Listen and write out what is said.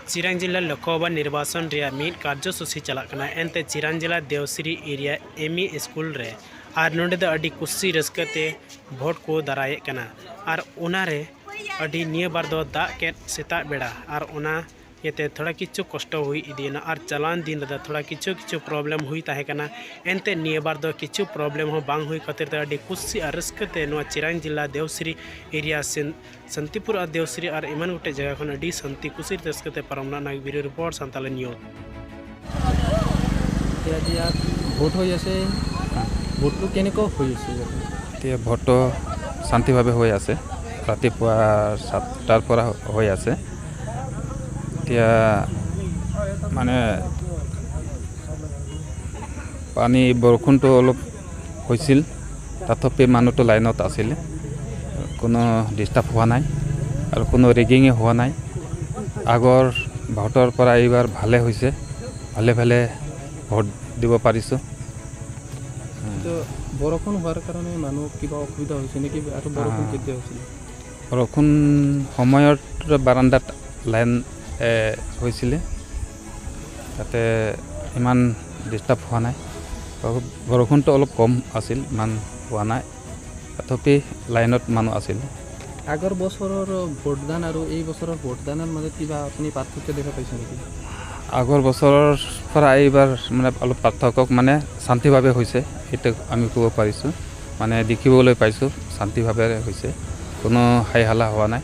चिरां जिला लोकसभा निर्वाचन रे मीट कार्यसूची चलाकना एनते चिरां जिला देवश्री एरिया एमई स्कूल रे और नोडे दो अडी कुसी रस्कते भोट को दाराये कना और उनारे अडी निय बार दो दा के सेता बेड़ा और उना येते थोड़ा किछु कष्ट हुई इदीना और चलान दिन रे थोड़ा किछु प्रॉब्लम हुई ताहे कना एनते निय बार दो किछु प्रॉब्लम हो बांग हुई खातिर ते अडी कुसी और रस्कते नो चिरां जिला देवश्री एरिया शांतिपुर और देवश्री और इमान गोटे जगह खन अडी शांति कुसी रस्कते परमना नाग video report Santal news vote হৈ আছে ভোটটো কেনেকৈ হৈ আছে এতিয়া ভোটটো শান্তিভাৱে হৈ আছে ৰাতিপুৱা 7টাৰ পৰা হৈ আছে এতিয়া মানে পানী বৰষুণটো অলপ হৈছিল তথাপি মানুহটো লাইনত আছিল কোনো ডিস্টাৰ্ব হোৱা নাই আৰু কোনো ৰেগিং হোৱা নাই আগৰ ভোটৰ পৰা এইবাৰ ভালে হৈছে ভালে ভোট দিব পাৰিছোঁ তো বৰষুণ হোৱাৰ কাৰণে মানুহ কিবা অসুবিধা হৈছে নেকি আৰু বৰষুণ কেতিয়া হৈছিল বৰষুণ সময়ত বাৰান্দাত লাইন হৈছিলে তাতে ইমান ডিস্টাৰ্ব হোৱা নাই বৰষুণটো অলপ কম আছিল ইমান হোৱা নাই তথাপি লাইনত মানুহ আছিল আগৰ বছৰৰ ভোটদান আৰু এই বছৰৰ ভোটদানৰ মাজত কিবা আপুনি পাৰ্থক্য দেখা পাইছে নেকি আগৰ বছৰৰ পৰা এইবাৰ মানে অলপ পাৰ্থক্য মানে শান্তিভাৱে হৈছে এইটো আমি ক'ব পাৰিছোঁ মানে দেখিবলৈ পাইছোঁ শান্তিভাৱে হৈছে কোনো হাই হাল্লা হোৱা নাই